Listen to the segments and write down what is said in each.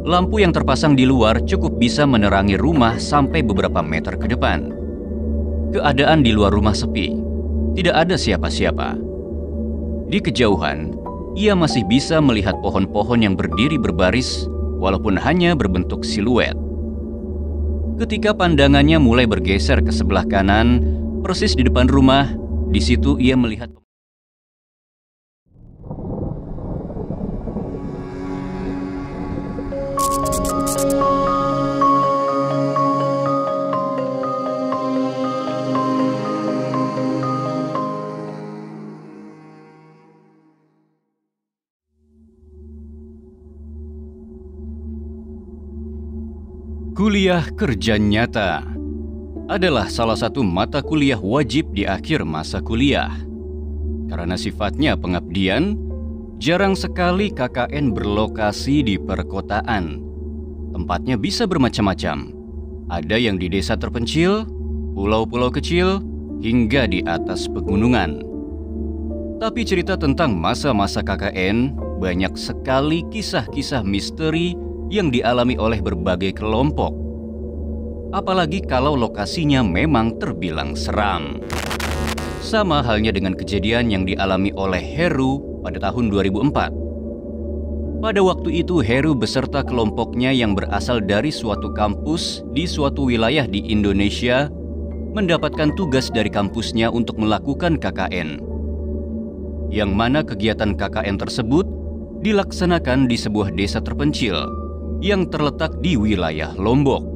Lampu yang terpasang di luar cukup bisa menerangi rumah sampai beberapa meter ke depan. Keadaan di luar rumah sepi, tidak ada siapa-siapa. Di kejauhan, ia masih bisa melihat pohon-pohon yang berdiri berbaris walaupun hanya berbentuk siluet. Ketika pandangannya mulai bergeser ke sebelah kanan, persis di depan rumah, di situ ia melihat kuliah kerja nyata adalah salah satu mata kuliah wajib di akhir masa kuliah. Karena sifatnya pengabdian, jarang sekali KKN berlokasi di perkotaan. Tempatnya bisa bermacam-macam. Ada yang di desa terpencil, pulau-pulau kecil, hingga di atas pegunungan. Tapi cerita tentang masa-masa KKN, banyak sekali kisah-kisah misteri yang dialami oleh berbagai kelompok. Apalagi kalau lokasinya memang terbilang seram. Sama halnya dengan kejadian yang dialami oleh Heru pada tahun 2004. Pada waktu itu Heru beserta kelompoknya yang berasal dari suatu kampus di suatu wilayah di Indonesia mendapatkan tugas dari kampusnya untuk melakukan KKN. Yang mana kegiatan KKN tersebut dilaksanakan di sebuah desa terpencil yang terletak di wilayah Lombok.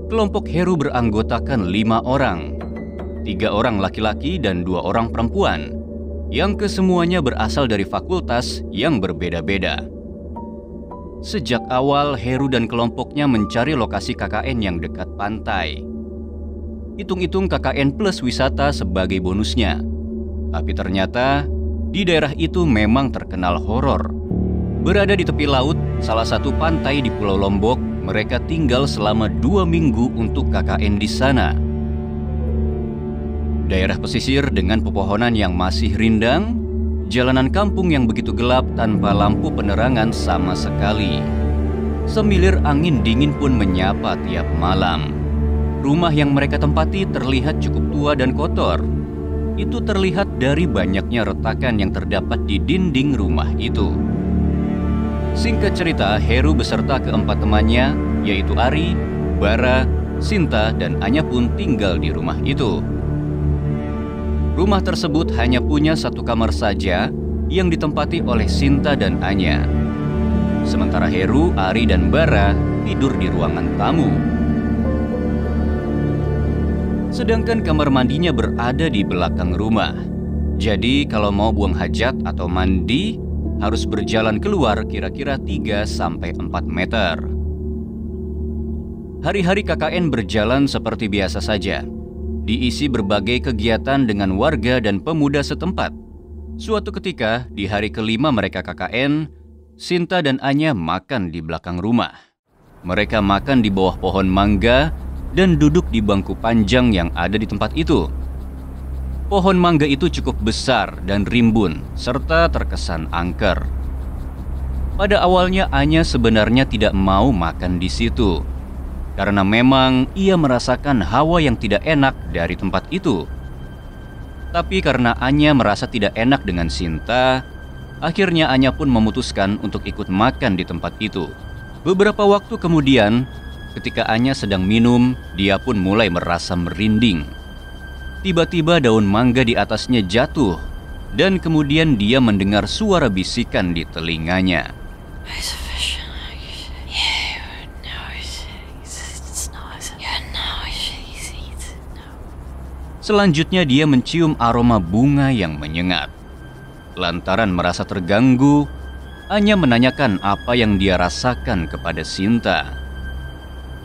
Kelompok Heru beranggotakan 5 orang, 3 orang laki-laki dan 2 orang perempuan, yang kesemuanya berasal dari fakultas yang berbeda-beda. Sejak awal Heru dan kelompoknya mencari lokasi KKN yang dekat pantai. Hitung-hitung KKN plus wisata sebagai bonusnya. Tapi ternyata di daerah itu memang terkenal horor. Berada di tepi laut, salah satu pantai di Pulau Lombok, mereka tinggal selama 2 minggu untuk KKN di sana. Daerah pesisir dengan pepohonan yang masih rindang, jalanan kampung yang begitu gelap tanpa lampu penerangan sama sekali. Semilir angin dingin pun menyapa tiap malam. Rumah yang mereka tempati terlihat cukup tua dan kotor. Itu terlihat dari banyaknya retakan yang terdapat di dinding rumah itu. Singkat cerita, Heru beserta keempat temannya, yaitu Ari, Bara, Sinta, dan Anya pun tinggal di rumah itu. Rumah tersebut hanya punya 1 kamar saja yang ditempati oleh Sinta dan Anya. Sementara Heru, Ari, dan Bara tidur di ruangan tamu. Sedangkan kamar mandinya berada di belakang rumah. Jadi kalau mau buang hajat atau mandi, harus berjalan keluar kira-kira 3-4 meter. Hari-hari KKN berjalan seperti biasa saja. Diisi berbagai kegiatan dengan warga dan pemuda setempat. Suatu ketika, di hari kelima mereka KKN, Sinta dan Anya makan di belakang rumah. Mereka makan di bawah pohon mangga dan duduk di bangku panjang yang ada di tempat itu. Pohon mangga itu cukup besar dan rimbun, serta terkesan angker. Pada awalnya Anya sebenarnya tidak mau makan di situ, karena memang ia merasakan hawa yang tidak enak dari tempat itu. Tapi karena Anya merasa tidak enak dengan Sinta, akhirnya Anya pun memutuskan untuk ikut makan di tempat itu. Beberapa waktu kemudian, ketika Anya sedang minum, dia pun mulai merasa merinding. Tiba-tiba daun mangga di atasnya jatuh, dan kemudian dia mendengar suara bisikan di telinganya. Selanjutnya dia mencium aroma bunga yang menyengat. Lantaran merasa terganggu, Anya menanyakan apa yang dia rasakan kepada Sinta.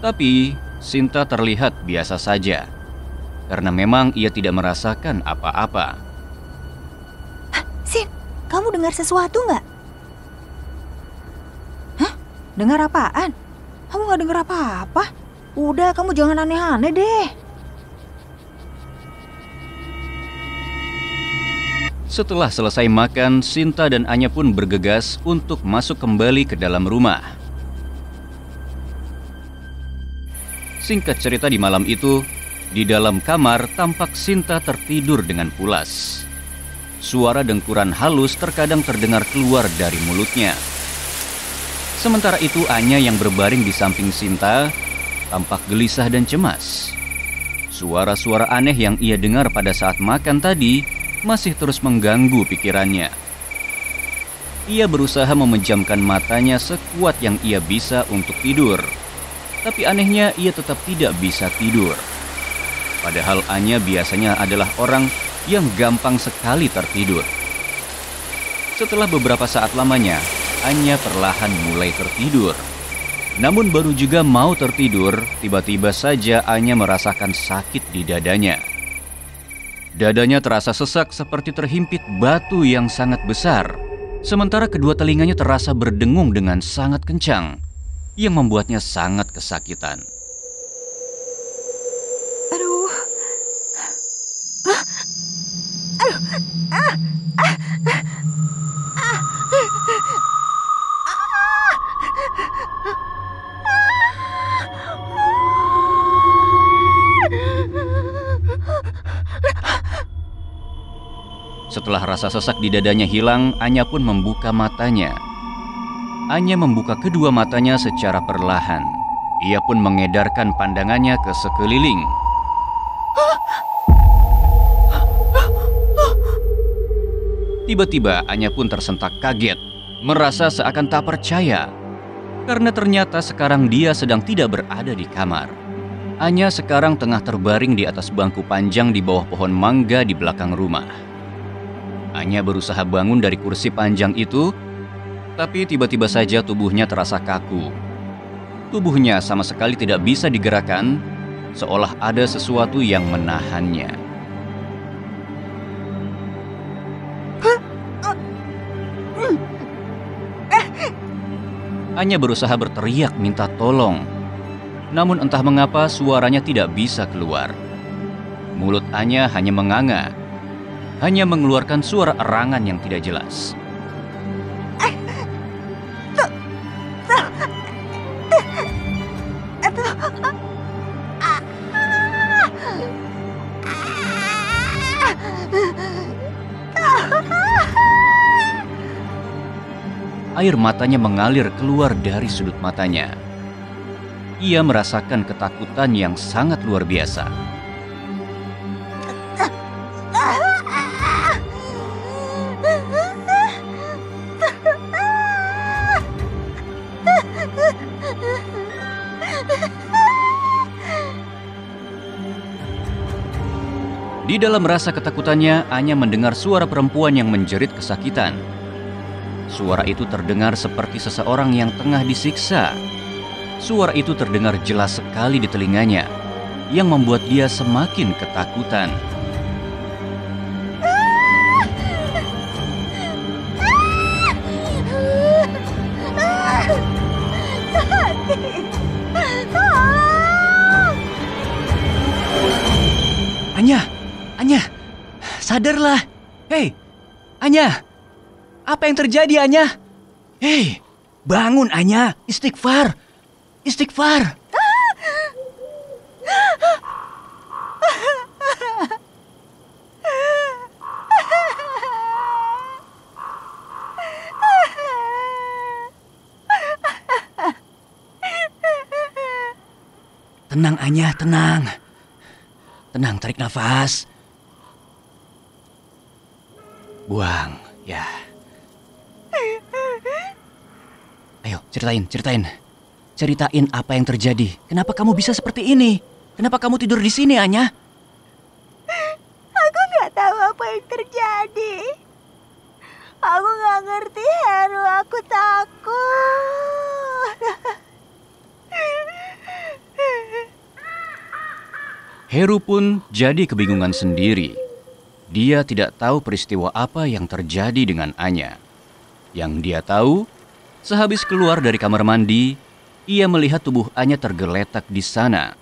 Tapi Sinta terlihat biasa saja, karena memang ia tidak merasakan apa-apa. Sin, kamu dengar sesuatu nggak? Hah? Dengar apaan? Kamu nggak dengar apa-apa? Udah, kamu jangan aneh-aneh deh. Setelah selesai makan, Sinta dan Anya pun bergegas untuk masuk kembali ke dalam rumah. Singkat cerita, di malam itu, di dalam kamar tampak Sinta tertidur dengan pulas. Suara dengkuran halus terkadang terdengar keluar dari mulutnya. Sementara itu Anya yang berbaring di samping Sinta tampak gelisah dan cemas. Suara-suara aneh yang ia dengar pada saat makan tadi masih terus mengganggu pikirannya. Ia berusaha memejamkan matanya sekuat yang ia bisa untuk tidur. Tapi anehnya ia tetap tidak bisa tidur. Padahal Anya biasanya adalah orang yang gampang sekali tertidur. Setelah beberapa saat lamanya, Anya perlahan mulai tertidur. Namun baru juga mau tertidur, tiba-tiba saja Anya merasakan sakit di dadanya. Dadanya terasa sesak seperti terhimpit batu yang sangat besar. Sementara kedua telinganya terasa berdengung dengan sangat kencang, yang membuatnya sangat kesakitan. Aduh. Setelah rasa sesak di dadanya hilang, Anya pun membuka matanya. Anya membuka kedua matanya secara perlahan. Ia pun mengedarkan pandangannya ke sekeliling. Tiba-tiba Anya pun tersentak kaget, merasa seakan tak percaya. Karena ternyata sekarang dia sedang tidak berada di kamar. Anya sekarang tengah terbaring di atas bangku panjang di bawah pohon mangga di belakang rumah. Anya berusaha bangun dari kursi panjang itu, tapi tiba-tiba saja tubuhnya terasa kaku. Tubuhnya sama sekali tidak bisa digerakkan, seolah ada sesuatu yang menahannya. Anya berusaha berteriak minta tolong, namun entah mengapa suaranya tidak bisa keluar. Mulut Anya hanya menganga, hanya mengeluarkan suara erangan yang tidak jelas. Air matanya mengalir keluar dari sudut matanya. Ia merasakan ketakutan yang sangat luar biasa. Di dalam rasa ketakutannya, Anya mendengar suara perempuan yang menjerit kesakitan. Suara itu terdengar seperti seseorang yang tengah disiksa. Suara itu terdengar jelas sekali di telinganya, yang membuat dia semakin ketakutan. Anya, sadarlah. Hei, Anya, apa yang terjadi, Anya? Hei, bangun, Anya. Istighfar. Tenang, Anya, tenang. Tenang, tarik nafas. Buang, ya. Ayo, ceritain. Ceritain apa yang terjadi. Kenapa kamu bisa seperti ini? Kenapa kamu tidur di sini, Anya? Aku nggak tahu apa yang terjadi. Aku nggak ngerti, Heru. Aku takut. Heru pun jadi kebingungan sendiri. Dia tidak tahu peristiwa apa yang terjadi dengan Anya. Yang dia tahu, sehabis keluar dari kamar mandi, ia melihat tubuh Anya tergeletak di sana.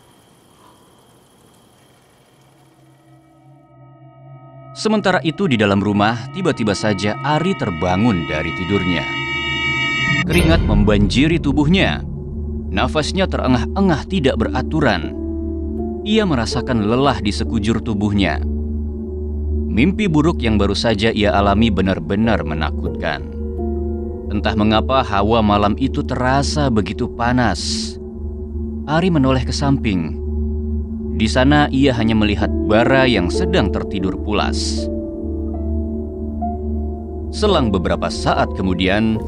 Sementara itu di dalam rumah, tiba-tiba saja Ari terbangun dari tidurnya. Keringat membanjiri tubuhnya. Nafasnya terengah-engah tidak beraturan. Ia merasakan lelah di sekujur tubuhnya. Mimpi buruk yang baru saja ia alami benar-benar menakutkan. Entah mengapa hawa malam itu terasa begitu panas. Ari menoleh ke samping. Di sana ia hanya melihat Bara yang sedang tertidur pulas. Selang beberapa saat kemudian,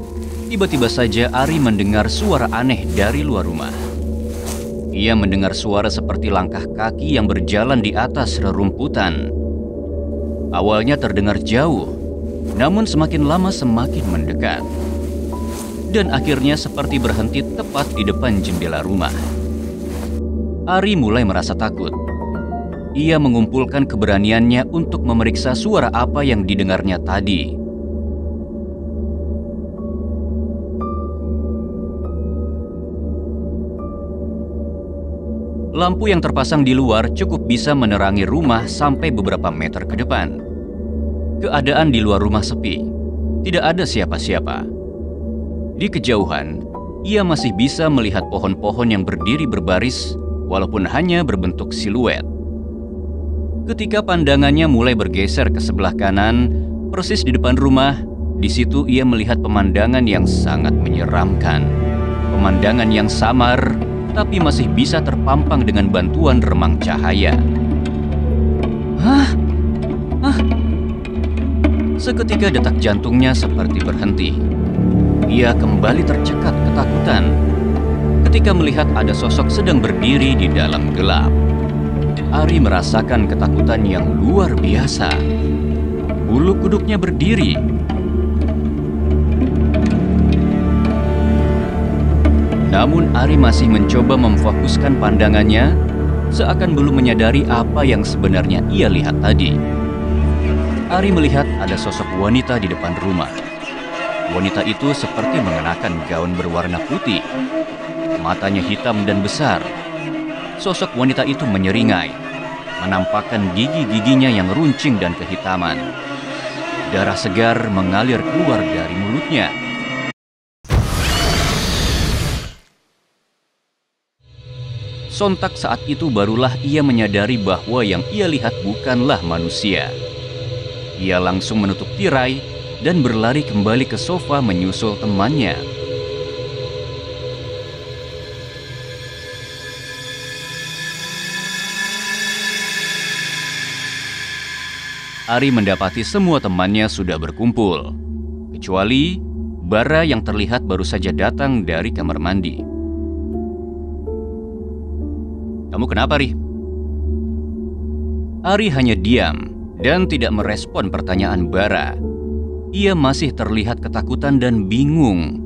tiba-tiba saja Ari mendengar suara aneh dari luar rumah. Ia mendengar suara seperti langkah kaki yang berjalan di atas rerumputan. Awalnya terdengar jauh, namun semakin lama semakin mendekat. Dan akhirnya seperti berhenti tepat di depan jendela rumah. Ari mulai merasa takut. Ia mengumpulkan keberaniannya untuk memeriksa suara apa yang didengarnya tadi. Lampu yang terpasang di luar cukup bisa menerangi rumah sampai beberapa meter ke depan. Keadaan di luar rumah sepi. Tidak ada siapa-siapa. Di kejauhan, ia masih bisa melihat pohon-pohon yang berdiri berbaris walaupun hanya berbentuk siluet. Ketika pandangannya mulai bergeser ke sebelah kanan, persis di depan rumah, di situ ia melihat pemandangan yang sangat menyeramkan. Pemandangan yang samar, tapi masih bisa terpampang dengan bantuan remang cahaya. Hah? Seketika detak jantungnya seperti berhenti. Ia kembali tercekat ketakutan ketika melihat ada sosok sedang berdiri di dalam gelap. Ari merasakan ketakutan yang luar biasa. Bulu kuduknya berdiri. Namun Ari masih mencoba memfokuskan pandangannya, seakan belum menyadari apa yang sebenarnya ia lihat tadi. Ari melihat ada sosok wanita di depan rumah. Wanita itu seperti mengenakan gaun berwarna putih. Matanya hitam dan besar. Sosok wanita itu menyeringai, menampakkan gigi-giginya yang runcing dan kehitaman. Darah segar mengalir keluar dari mulutnya. Sontak saat itu barulah ia menyadari bahwa yang ia lihat bukanlah manusia. Ia langsung menutup tirai dan berlari kembali ke sofa menyusul temannya. Ari mendapati semua temannya sudah berkumpul, kecuali Bara yang terlihat baru saja datang dari kamar mandi. "Kamu kenapa, Ri?" Ari hanya diam dan tidak merespon pertanyaan Bara. Ia masih terlihat ketakutan dan bingung.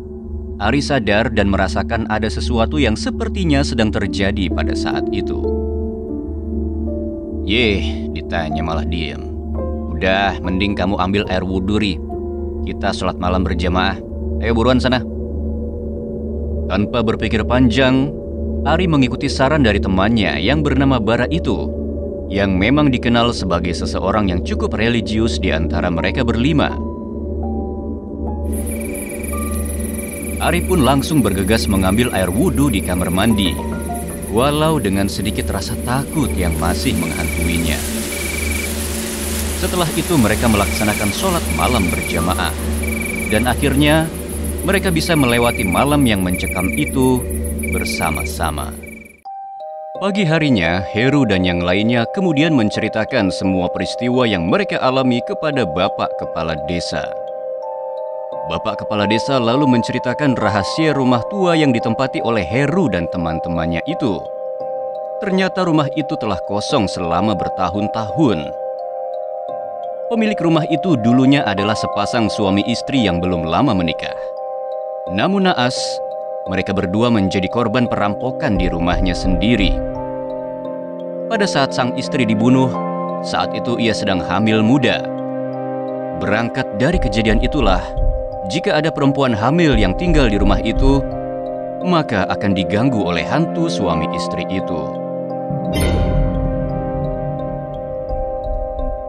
Ari sadar dan merasakan ada sesuatu yang sepertinya sedang terjadi pada saat itu. "Yeh, ditanya malah diem. Udah, mending kamu ambil air wudhu, Ri. Kita sholat malam berjamaah. Ayo buruan sana." Tanpa berpikir panjang, Ari mengikuti saran dari temannya yang bernama Bara itu, yang memang dikenal sebagai seseorang yang cukup religius di antara mereka berlima. Ari pun langsung bergegas mengambil air wudhu di kamar mandi, walau dengan sedikit rasa takut yang masih menghantuinya. Setelah itu mereka melaksanakan sholat malam berjamaah. Dan akhirnya mereka bisa melewati malam yang mencekam itu bersama-sama. Pagi harinya, Heru dan yang lainnya kemudian menceritakan semua peristiwa yang mereka alami kepada Bapak Kepala Desa. Bapak Kepala Desa lalu menceritakan rahasia rumah tua yang ditempati oleh Heru dan teman-temannya itu. Ternyata rumah itu telah kosong selama bertahun-tahun. Pemilik rumah itu dulunya adalah sepasang suami istri yang belum lama menikah. Namun naas, mereka berdua menjadi korban perampokan di rumahnya sendiri. Pada saat sang istri dibunuh, saat itu ia sedang hamil muda. Berangkat dari kejadian itulah, jika ada perempuan hamil yang tinggal di rumah itu, maka akan diganggu oleh hantu suami istri itu.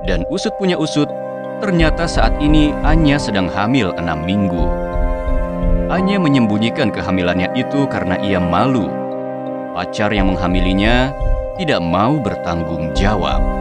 Dan usut punya usut, ternyata saat ini Anya sedang hamil 6 minggu. Anya menyembunyikan kehamilannya itu karena ia malu. Pacar yang menghamilinya tidak mau bertanggung jawab.